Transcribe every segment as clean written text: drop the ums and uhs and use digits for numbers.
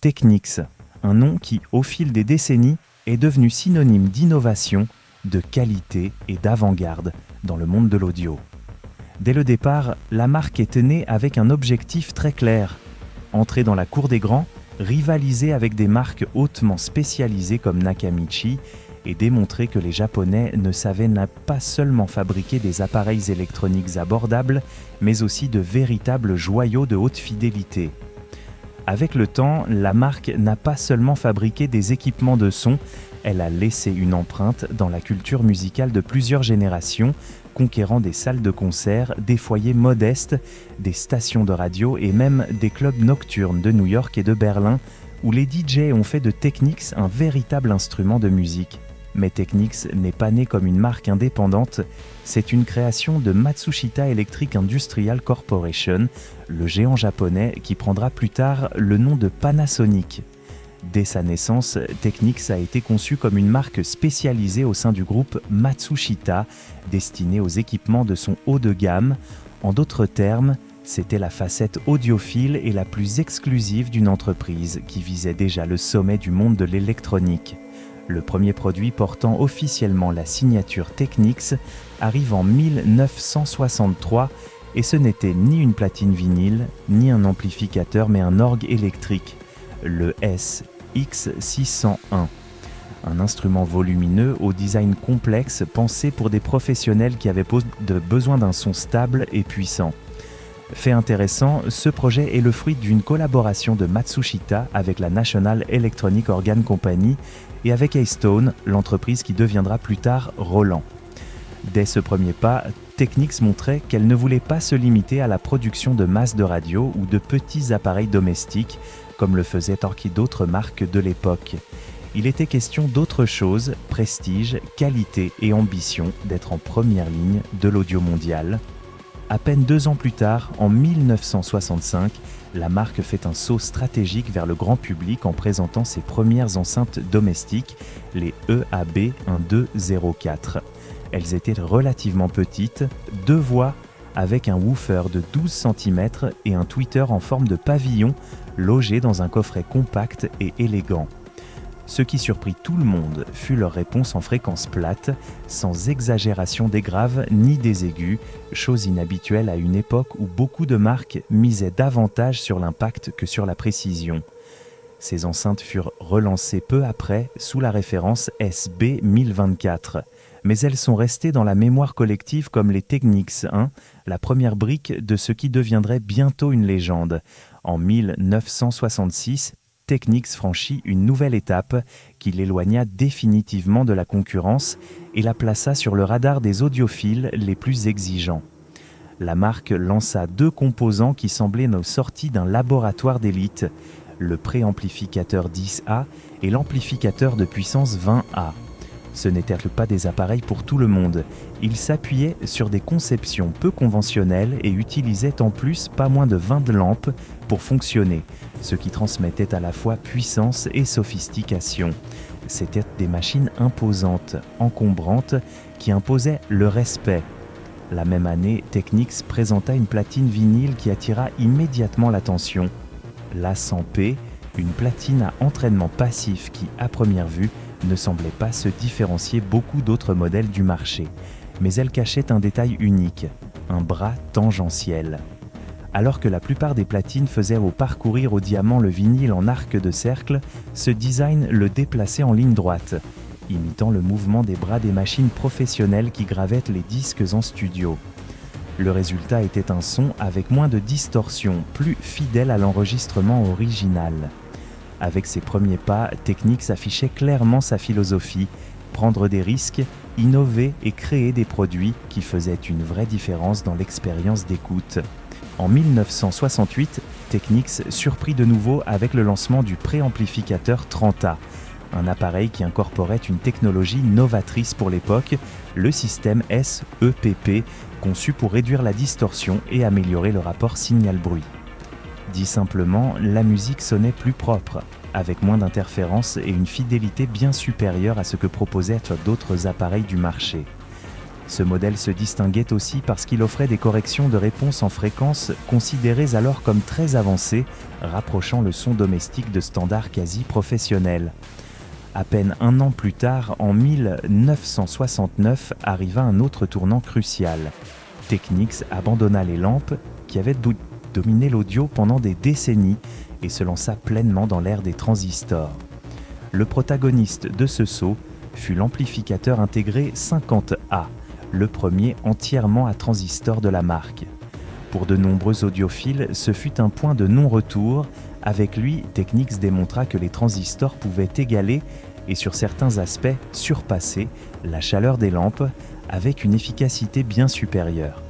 Technics, un nom qui, au fil des décennies, est devenu synonyme d'innovation, de qualité et d'avant-garde dans le monde de l'audio. Dès le départ, la marque est née avec un objectif très clair: entrer dans la cour des grands, rivaliser avec des marques hautement spécialisées comme Nakamichi et démontrer que les Japonais ne savaient pas seulement fabriquer des appareils électroniques abordables, mais aussi de véritables joyaux de haute fidélité. Avec le temps, la marque n'a pas seulement fabriqué des équipements de son, elle a laissé une empreinte dans la culture musicale de plusieurs générations, conquérant des salles de concert, des foyers modestes, des stations de radio et même des clubs nocturnes de New York et de Berlin, où les DJ ont fait de Technics un véritable instrument de musique. Mais Technics n'est pas né comme une marque indépendante, c'est une création de Matsushita Electric Industrial Corporation, le géant japonais qui prendra plus tard le nom de Panasonic. Dès sa naissance, Technics a été conçu comme une marque spécialisée au sein du groupe Matsushita, destinée aux équipements de son haut de gamme. En d'autres termes, c'était la facette audiophile et la plus exclusive d'une entreprise qui visait déjà le sommet du monde de l'électronique. Le premier produit portant officiellement la signature Technics arrive en 1963 et ce n'était ni une platine vinyle, ni un amplificateur mais un orgue électrique, le SX601. Un instrument volumineux au design complexe pensé pour des professionnels qui avaient besoin d'un son stable et puissant. Fait intéressant, ce projet est le fruit d'une collaboration de Matsushita avec la National Electronic Organ Company et avec A-Stone, l'entreprise qui deviendra plus tard Roland. Dès ce premier pas, Technics montrait qu'elle ne voulait pas se limiter à la production de masses de radio ou de petits appareils domestiques, comme le faisaient d'autres marques de l'époque. Il était question d'autre chose: prestige, qualité et ambition d'être en première ligne de l'audio mondial. À peine 2 ans plus tard, en 1965, la marque fait un saut stratégique vers le grand public en présentant ses premières enceintes domestiques, les EAB 1204. Elles étaient relativement petites, 2 voix avec un woofer de 12 cm et un tweeter en forme de pavillon logé dans un coffret compact et élégant. Ce qui surprit tout le monde fut leur réponse en fréquence plate, sans exagération des graves ni des aigus, chose inhabituelle à une époque où beaucoup de marques misaient davantage sur l'impact que sur la précision. Ces enceintes furent relancées peu après sous la référence SB 1024, mais elles sont restées dans la mémoire collective comme les Technics 1, la première brique de ce qui deviendrait bientôt une légende. En 1966, Technics franchit une nouvelle étape qui l'éloigna définitivement de la concurrence et la plaça sur le radar des audiophiles les plus exigeants. La marque lança 2 composants qui semblaient sortis d'un laboratoire d'élite, le préamplificateur 10A et l'amplificateur de puissance 20A. Ce n'étaient pas des appareils pour tout le monde. Ils s'appuyaient sur des conceptions peu conventionnelles et utilisaient en plus pas moins de 20 lampes pour fonctionner, ce qui transmettait à la fois puissance et sophistication. C'étaient des machines imposantes, encombrantes, qui imposaient le respect. La même année, Technics présenta une platine vinyle qui attira immédiatement l'attention. La 100P, une platine à entraînement passif qui, à première vue, ne semblait pas se différencier beaucoup d'autres modèles du marché, mais elle cachait un détail unique, un bras tangentiel. Alors que la plupart des platines faisaient parcourir au diamant le vinyle en arc de cercle, ce design le déplaçait en ligne droite, imitant le mouvement des bras des machines professionnelles qui gravaient les disques en studio. Le résultat était un son avec moins de distorsion, plus fidèle à l'enregistrement original. Avec ses premiers pas, Technics affichait clairement sa philosophie, prendre des risques, innover et créer des produits qui faisaient une vraie différence dans l'expérience d'écoute. En 1968, Technics surprit de nouveau avec le lancement du préamplificateur 30A, un appareil qui incorporait une technologie novatrice pour l'époque, le système SEPP, conçu pour réduire la distorsion et améliorer le rapport signal-bruit. Dit simplement, la musique sonnait plus propre, avec moins d'interférences et une fidélité bien supérieure à ce que proposaient d'autres appareils du marché. Ce modèle se distinguait aussi parce qu'il offrait des corrections de réponse en fréquence considérées alors comme très avancées, rapprochant le son domestique de standards quasi professionnels. À peine un an plus tard, en 1969, arriva un autre tournant crucial. Technics abandonna les lampes qui avaient dominé l'audio pendant des décennies et se lança pleinement dans l'ère des transistors. Le protagoniste de ce saut fut l'amplificateur intégré 50A, le premier entièrement à transistor de la marque. Pour de nombreux audiophiles, ce fut un point de non-retour. Avec lui, Technics démontra que les transistors pouvaient égaler et sur certains aspects surpasser la chaleur des lampes avec une efficacité bien supérieure.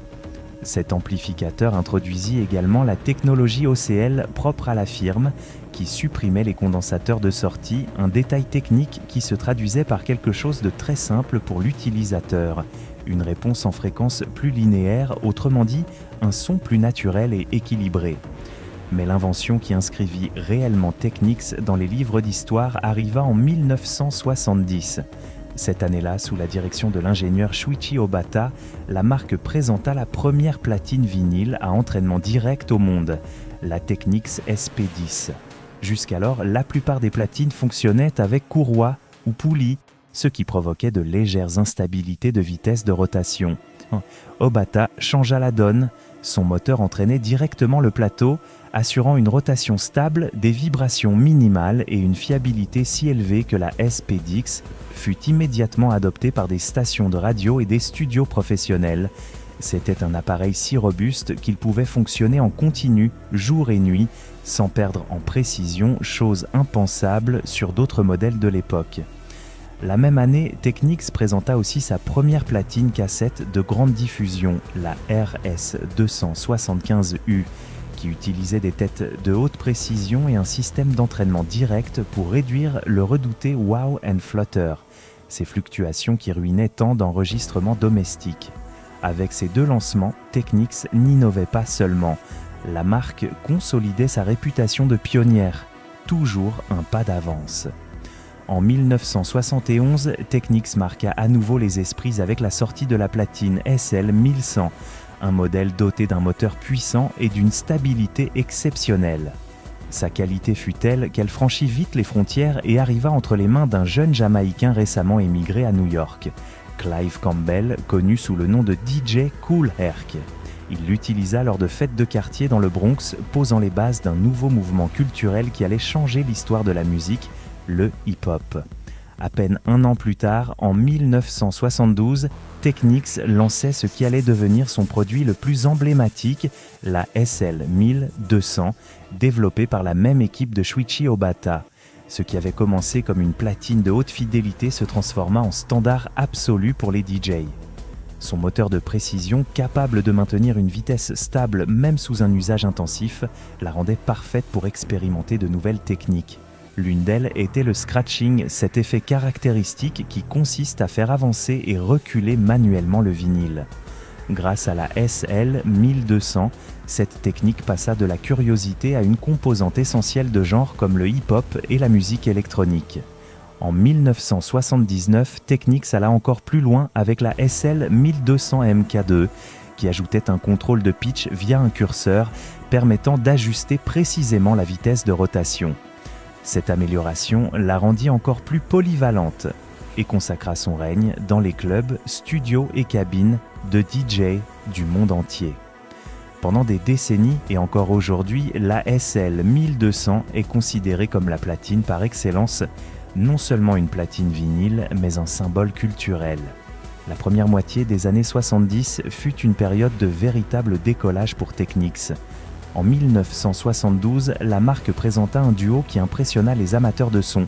Cet amplificateur introduisit également la technologie OCL propre à la firme qui supprimait les condensateurs de sortie, un détail technique qui se traduisait par quelque chose de très simple pour l'utilisateur, une réponse en fréquence plus linéaire, autrement dit, un son plus naturel et équilibré. Mais l'invention qui inscrivit réellement Technics dans les livres d'histoire arriva en 1970. Cette année-là, sous la direction de l'ingénieur Shuichi Obata, la marque présenta la première platine vinyle à entraînement direct au monde, la Technics SP10. Jusqu'alors, la plupart des platines fonctionnaient avec courroie ou poulie, ce qui provoquait de légères instabilités de vitesse de rotation. Obata changea la donne, son moteur entraînait directement le plateau, assurant une rotation stable, des vibrations minimales et une fiabilité si élevée que la SP10 fut immédiatement adoptée par des stations de radio et des studios professionnels. C'était un appareil si robuste qu'il pouvait fonctionner en continu, jour et nuit, sans perdre en précision, chose impensable sur d'autres modèles de l'époque. La même année, Technics présenta aussi sa première platine cassette de grande diffusion, la RS275U, qui utilisait des têtes de haute précision et un système d'entraînement direct pour réduire le redouté wow and flutter, ces fluctuations qui ruinaient tant d'enregistrements domestiques. Avec ces deux lancements, Technics n'innovait pas seulement. La marque consolidait sa réputation de pionnière, toujours un pas d'avance. En 1971, Technics marqua à nouveau les esprits avec la sortie de la platine SL1100, un modèle doté d'un moteur puissant et d'une stabilité exceptionnelle. Sa qualité fut telle qu'elle franchit vite les frontières et arriva entre les mains d'un jeune Jamaïcain récemment émigré à New York, Clive Campbell, connu sous le nom de DJ Kool Herc. Il l'utilisa lors de fêtes de quartier dans le Bronx, posant les bases d'un nouveau mouvement culturel qui allait changer l'histoire de la musique, le hip-hop. À peine un an plus tard, en 1972, Technics lançait ce qui allait devenir son produit le plus emblématique, la SL1200, développée par la même équipe de Shuichi Obata. Ce qui avait commencé comme une platine de haute fidélité se transforma en standard absolu pour les DJ. Son moteur de précision, capable de maintenir une vitesse stable même sous un usage intensif, la rendait parfaite pour expérimenter de nouvelles techniques. L'une d'elles était le scratching, cet effet caractéristique qui consiste à faire avancer et reculer manuellement le vinyle. Grâce à la SL1200, cette technique passa de la curiosité à une composante essentielle de genres comme le hip-hop et la musique électronique. En 1979, Technics alla encore plus loin avec la SL1200MK2, qui ajoutait un contrôle de pitch via un curseur permettant d'ajuster précisément la vitesse de rotation. Cette amélioration la rendit encore plus polyvalente et consacra son règne dans les clubs, studios et cabines de DJ du monde entier. Pendant des décennies et encore aujourd'hui, la SL1200 est considérée comme la platine par excellence, non seulement une platine vinyle, mais un symbole culturel. La première moitié des années 70 fut une période de véritable décollage pour Technics. En 1972, la marque présenta un duo qui impressionna les amateurs de son,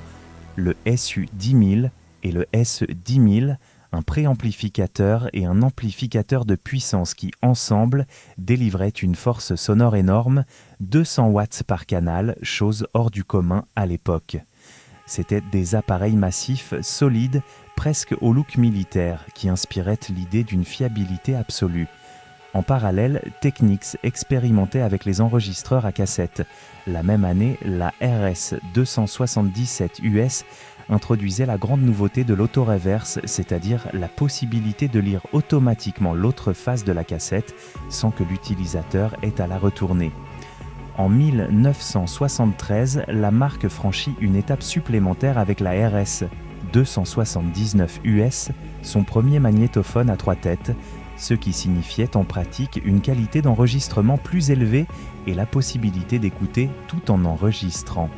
le SU10000 et le SE10000, un préamplificateur et un amplificateur de puissance qui, ensemble, délivraient une force sonore énorme, 200 watts par canal, chose hors du commun à l'époque. C'étaient des appareils massifs, solides, presque au look militaire, qui inspiraient l'idée d'une fiabilité absolue. En parallèle, Technics expérimentait avec les enregistreurs à cassette. La même année, la RS 277 US introduisait la grande nouveauté de l'autoreverse, c'est-à-dire la possibilité de lire automatiquement l'autre face de la cassette sans que l'utilisateur ait à la retourner. En 1973, la marque franchit une étape supplémentaire avec la RS 279 US, son premier magnétophone à 3 têtes, ce qui signifiait en pratique une qualité d'enregistrement plus élevée et la possibilité d'écouter tout en enregistrant.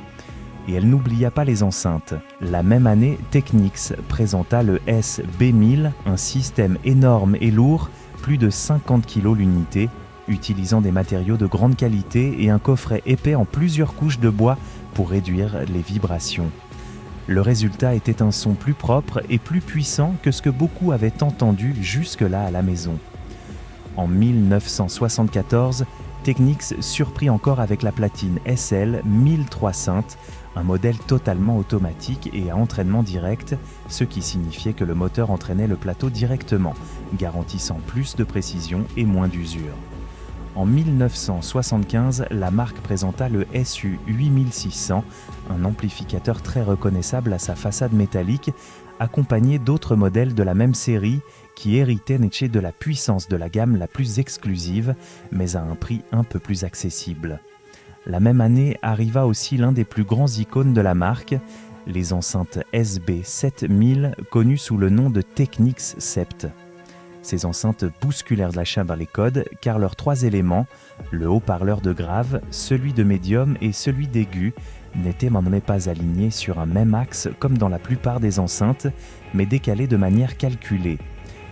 Et elle n'oublia pas les enceintes. La même année, Technics présenta le SB1000, un système énorme et lourd, plus de 50 kg l'unité, utilisant des matériaux de grande qualité et un coffret épais en plusieurs couches de bois pour réduire les vibrations. Le résultat était un son plus propre et plus puissant que ce que beaucoup avaient entendu jusque-là à la maison. En 1974, Technics surprit encore avec la platine SL 1300, un modèle totalement automatique et à entraînement direct, ce qui signifiait que le moteur entraînait le plateau directement, garantissant plus de précision et moins d'usure. En 1975, la marque présenta le SU 8600, un amplificateur très reconnaissable à sa façade métallique, accompagné d'autres modèles de la même série qui héritaient de la puissance de la gamme la plus exclusive, mais à un prix un peu plus accessible. La même année arriva aussi l'un des plus grands icônes de la marque, les enceintes SB7000, connues sous le nom de Technics Sept. Ces enceintes bousculèrent la chaîne dans les codes car leurs 3 éléments, le haut-parleur de grave, celui de médium et celui d'aigu, n'étaient pas alignés sur un même axe comme dans la plupart des enceintes, mais décalés de manière calculée.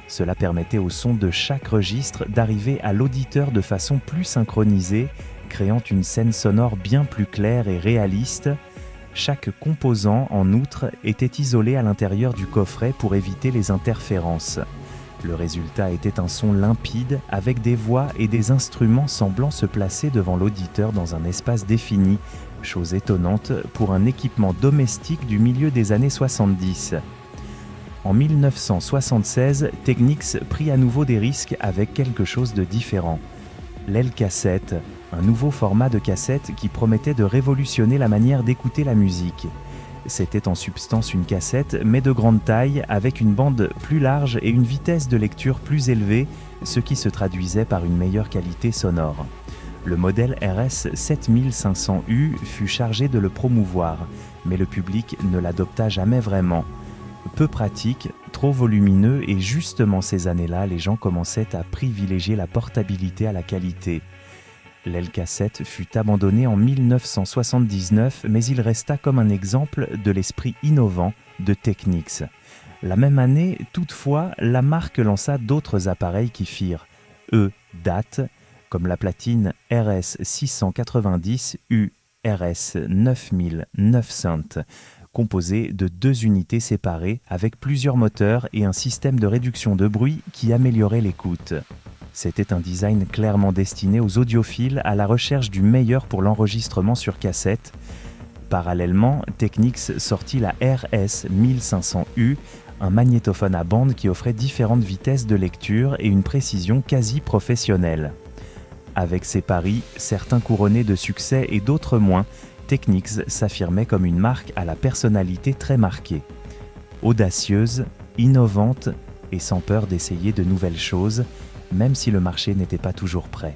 Cela permettait au son de chaque registre d'arriver à l'auditeur de façon plus synchronisée, créant une scène sonore bien plus claire et réaliste. Chaque composant, en outre, était isolé à l'intérieur du coffret pour éviter les interférences. Le résultat était un son limpide avec des voix et des instruments semblant se placer devant l'auditeur dans un espace défini, chose étonnante pour un équipement domestique du milieu des années 70. En 1976, Technics prit à nouveau des risques avec quelque chose de différent. L'L-cassette, un nouveau format de cassette qui promettait de révolutionner la manière d'écouter la musique. C'était en substance une cassette, mais de grande taille, avec une bande plus large et une vitesse de lecture plus élevée, ce qui se traduisait par une meilleure qualité sonore. Le modèle RS 7500U fut chargé de le promouvoir, mais le public ne l'adopta jamais vraiment. Peu pratique, trop volumineux et justement ces années-là, les gens commençaient à privilégier la portabilité à la qualité. L'L-cassette fut abandonné en 1979, mais il resta comme un exemple de l'esprit innovant de Technics. La même année, toutefois, la marque lança d'autres appareils qui firent date, comme la platine RS 690 U RS 9900, composée de 2 unités séparées avec plusieurs moteurs et un système de réduction de bruit qui améliorait l'écoute. C'était un design clairement destiné aux audiophiles à la recherche du meilleur pour l'enregistrement sur cassette. Parallèlement, Technics sortit la RS 1500U, un magnétophone à bande qui offrait différentes vitesses de lecture et une précision quasi professionnelle. Avec ses paris, certains couronnés de succès et d'autres moins, Technics s'affirmait comme une marque à la personnalité très marquée. Audacieuse, innovante et sans peur d'essayer de nouvelles choses, même si le marché n'était pas toujours prêt.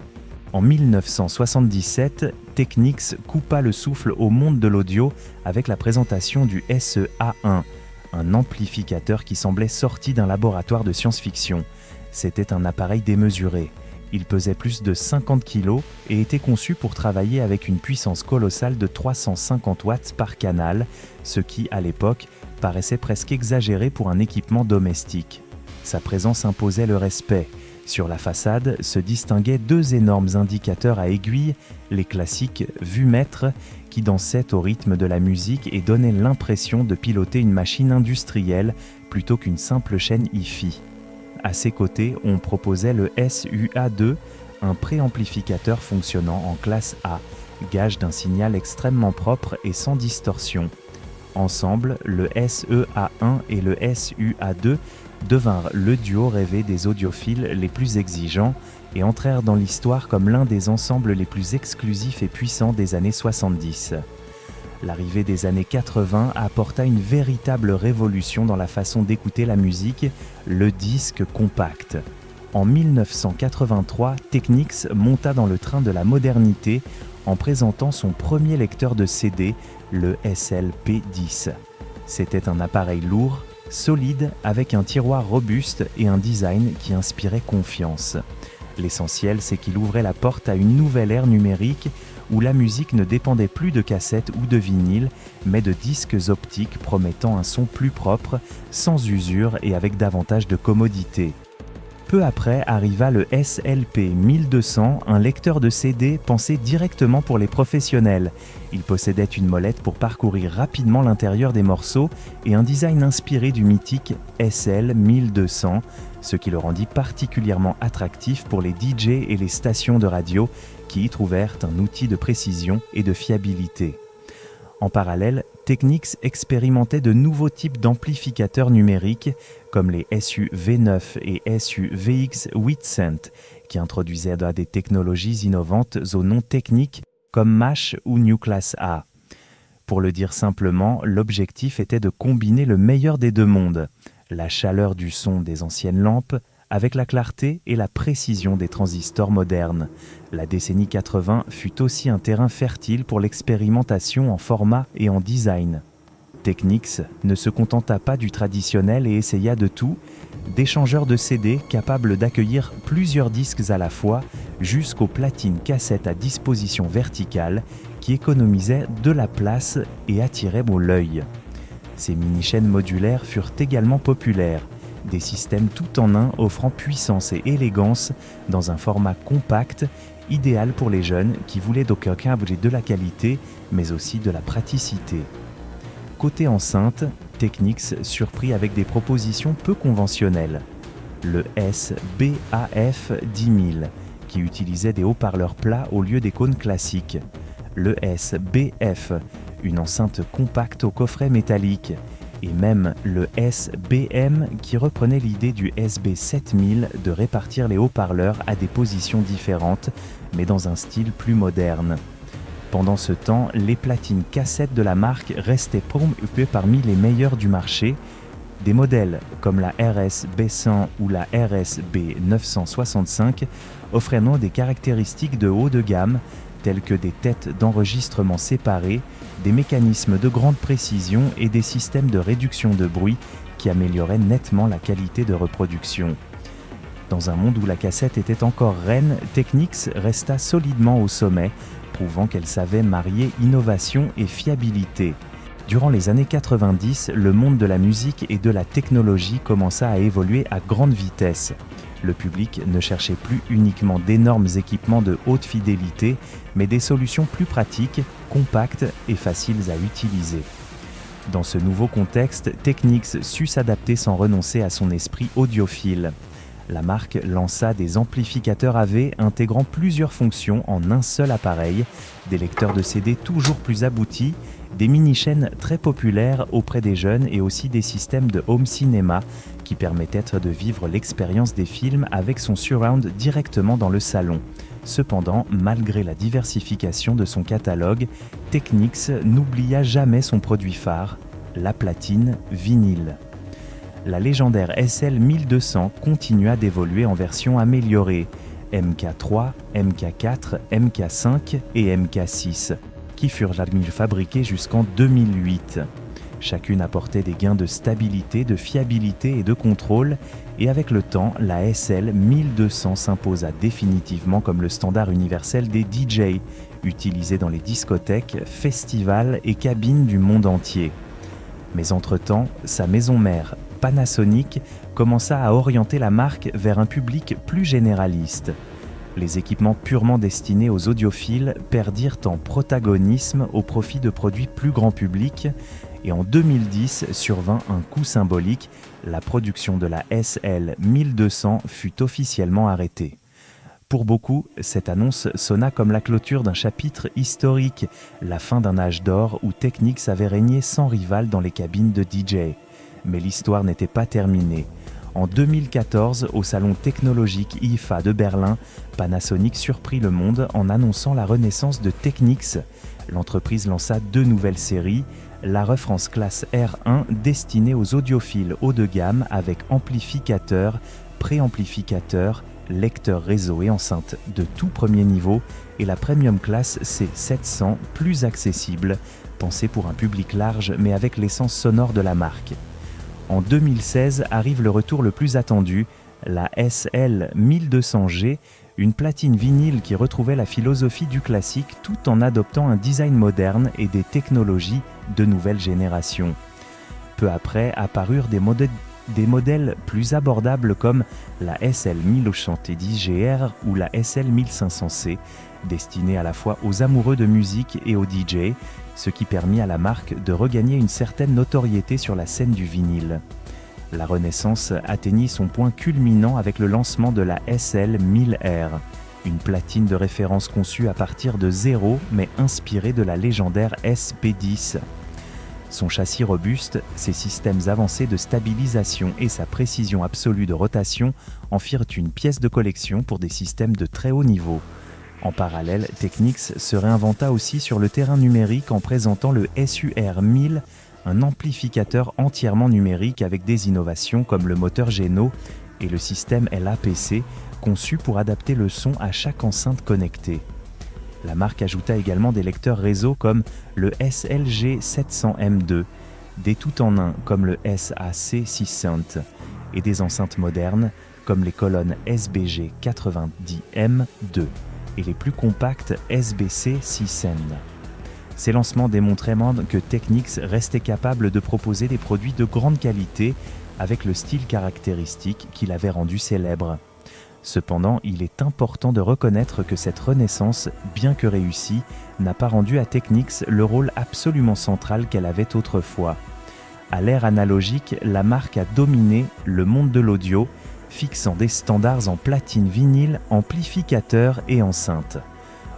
En 1977, Technics coupa le souffle au monde de l'audio avec la présentation du SE-A1, un amplificateur qui semblait sorti d'un laboratoire de science-fiction. C'était un appareil démesuré. Il pesait plus de 50 kg et était conçu pour travailler avec une puissance colossale de 350 watts par canal, ce qui, à l'époque, paraissait presque exagéré pour un équipement domestique. Sa présence imposait le respect. Sur la façade se distinguaient 2 énormes indicateurs à aiguilles, les classiques vue-mètre, qui dansaient au rythme de la musique et donnaient l'impression de piloter une machine industrielle plutôt qu'une simple chaîne hi-fi. À ses côtés, on proposait le SUA2, un préamplificateur fonctionnant en classe A, gage d'un signal extrêmement propre et sans distorsion. Ensemble, le SEA1 et le SUA2 devinrent le duo rêvé des audiophiles les plus exigeants et entrèrent dans l'histoire comme l'un des ensembles les plus exclusifs et puissants des années 70. L'arrivée des années 80 apporta une véritable révolution dans la façon d'écouter la musique, le disque compact. En 1983, Technics monta dans le train de la modernité en présentant son premier lecteur de CD, le SL-P10. C'était un appareil lourd, solide, avec un tiroir robuste et un design qui inspirait confiance. L'essentiel, c'est qu'il ouvrait la porte à une nouvelle ère numérique où la musique ne dépendait plus de cassettes ou de vinyles, mais de disques optiques promettant un son plus propre, sans usure et avec davantage de commodité. Peu après arriva le SLP 1200, un lecteur de CD pensé directement pour les professionnels. Il possédait une molette pour parcourir rapidement l'intérieur des morceaux et un design inspiré du mythique SL 1200, ce qui le rendit particulièrement attractif pour les DJ et les stations de radio qui y trouvèrent un outil de précision et de fiabilité. En parallèle, Technics expérimentait de nouveaux types d'amplificateurs numériques comme les SU-V9 et SU-VX800 qui introduisaient des technologies innovantes au nom technique comme MASH ou New Class A. Pour le dire simplement, l'objectif était de combiner le meilleur des deux mondes, la chaleur du son des anciennes lampes avec la clarté et la précision des transistors modernes. La décennie 80 fut aussi un terrain fertile pour l'expérimentation en format et en design. Technics ne se contenta pas du traditionnel et essaya de tout, d'échangeurs de CD capables d'accueillir plusieurs disques à la fois, jusqu'aux platines cassettes à disposition verticale qui économisaient de la place et attiraient l'œil. Ces mini-chaînes modulaires furent également populaires, des systèmes tout en un offrant puissance et élégance dans un format compact, idéal pour les jeunes qui voulaient donc de la qualité, mais aussi de la praticité. Côté enceinte, Technics surprit avec des propositions peu conventionnelles. Le SBAF 10000, qui utilisait des haut-parleurs plats au lieu des cônes classiques. Le SBF, une enceinte compacte au coffret métallique. Et même le SBM qui reprenait l'idée du SB7000 de répartir les haut-parleurs à des positions différentes, mais dans un style plus moderne. Pendant ce temps, les platines cassettes de la marque restaient parmi les meilleures du marché. Des modèles comme la RS B100 ou la RS B965 offraient des caractéristiques de haut de gamme, telles que des têtes d'enregistrement séparées, des mécanismes de grande précision et des systèmes de réduction de bruit qui amélioraient nettement la qualité de reproduction. Dans un monde où la cassette était encore reine, Technics resta solidement au sommet, prouvant qu'elle savait marier innovation et fiabilité. Durant les années 90, le monde de la musique et de la technologie commença à évoluer à grande vitesse. Le public ne cherchait plus uniquement d'énormes équipements de haute fidélité, mais des solutions plus pratiques, compactes et faciles à utiliser. Dans ce nouveau contexte, Technics sut s'adapter sans renoncer à son esprit audiophile. La marque lança des amplificateurs AV intégrant plusieurs fonctions en un seul appareil, des lecteurs de CD toujours plus aboutis, des mini-chaînes très populaires auprès des jeunes et aussi des systèmes de home cinéma qui permettaient de vivre l'expérience des films avec son surround directement dans le salon. Cependant, malgré la diversification de son catalogue, Technics n'oublia jamais son produit phare, la platine vinyle. La légendaire SL 1200 continua d'évoluer en versions améliorées, MK3, MK4, MK5 et MK6, qui furent fabriquées jusqu'en 2008. Chacune apportait des gains de stabilité, de fiabilité et de contrôle, et avec le temps, la SL 1200 s'imposa définitivement comme le standard universel des DJ, utilisé dans les discothèques, festivals et cabines du monde entier. Mais entre-temps, sa maison mère, Panasonic, commença à orienter la marque vers un public plus généraliste. Les équipements purement destinés aux audiophiles perdirent en protagonisme au profit de produits plus grand public, et en 2010 survint un coup symbolique, la production de la SL 1200 fut officiellement arrêtée. Pour beaucoup, cette annonce sonna comme la clôture d'un chapitre historique, la fin d'un âge d'or où Technics avait régné sans rival dans les cabines de DJ. Mais l'histoire n'était pas terminée. En 2014, au salon technologique IFA de Berlin, Panasonic surprit le monde en annonçant la renaissance de Technics. L'entreprise lança 2 nouvelles séries, la Reference Class R1 destinée aux audiophiles haut de gamme avec amplificateur, préamplificateur, lecteur réseau et enceinte de tout premier niveau, et la Premium Class C700 plus accessible, pensée pour un public large mais avec l'essence sonore de la marque. En 2016 arrive le retour le plus attendu, la SL1200G, une platine vinyle qui retrouvait la philosophie du classique tout en adoptant un design moderne et des technologies de nouvelle génération. Peu après apparurent des modèles plus abordables comme la SL1110GR ou la SL1500C, destinés à la fois aux amoureux de musique et aux DJ, ce qui permit à la marque de regagner une certaine notoriété sur la scène du vinyle. La Renaissance atteignit son point culminant avec le lancement de la SL1000R, une platine de référence conçue à partir de zéro mais inspirée de la légendaire SP10. Son châssis robuste, ses systèmes avancés de stabilisation et sa précision absolue de rotation en firent une pièce de collection pour des systèmes de très haut niveau. En parallèle, Technics se réinventa aussi sur le terrain numérique en présentant le SUR1000, un amplificateur entièrement numérique avec des innovations comme le moteur Geno et le système LAPC, conçu pour adapter le son à chaque enceinte connectée. La marque ajouta également des lecteurs réseau comme le SLG700M2, des tout-en-un comme le SAC600 et des enceintes modernes comme les colonnes SBG90M2 et les plus compactes SBC6N. Ces lancements démontraient même que Technics restait capable de proposer des produits de grande qualité avec le style caractéristique qui l'avait rendu célèbre. Cependant, il est important de reconnaître que cette renaissance, bien que réussie, n'a pas rendu à Technics le rôle absolument central qu'elle avait autrefois. À l'ère analogique, la marque a dominé le monde de l'audio, fixant des standards en platine vinyle, amplificateur et enceinte.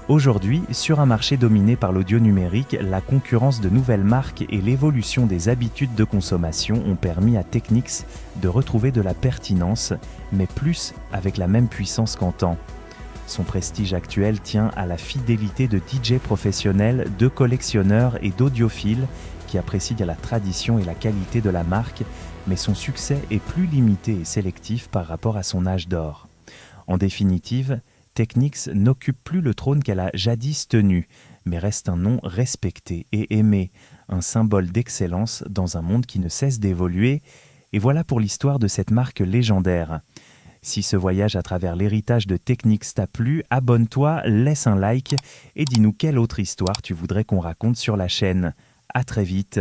Aujourd'hui, sur un marché dominé par l'audio numérique, la concurrence de nouvelles marques et l'évolution des habitudes de consommation ont permis à Technics de retrouver de la pertinence, mais plus avec la même puissance qu'antan. Son prestige actuel tient à la fidélité de DJ professionnels, de collectionneurs et d'audiophiles qui apprécient la tradition et la qualité de la marque, mais son succès est plus limité et sélectif par rapport à son âge d'or. En définitive, Technics n'occupe plus le trône qu'elle a jadis tenu, mais reste un nom respecté et aimé, un symbole d'excellence dans un monde qui ne cesse d'évoluer. Et voilà pour l'histoire de cette marque légendaire. Si ce voyage à travers l'héritage de Technics t'a plu, abonne-toi, laisse un like et dis-nous quelle autre histoire tu voudrais qu'on raconte sur la chaîne. À très vite.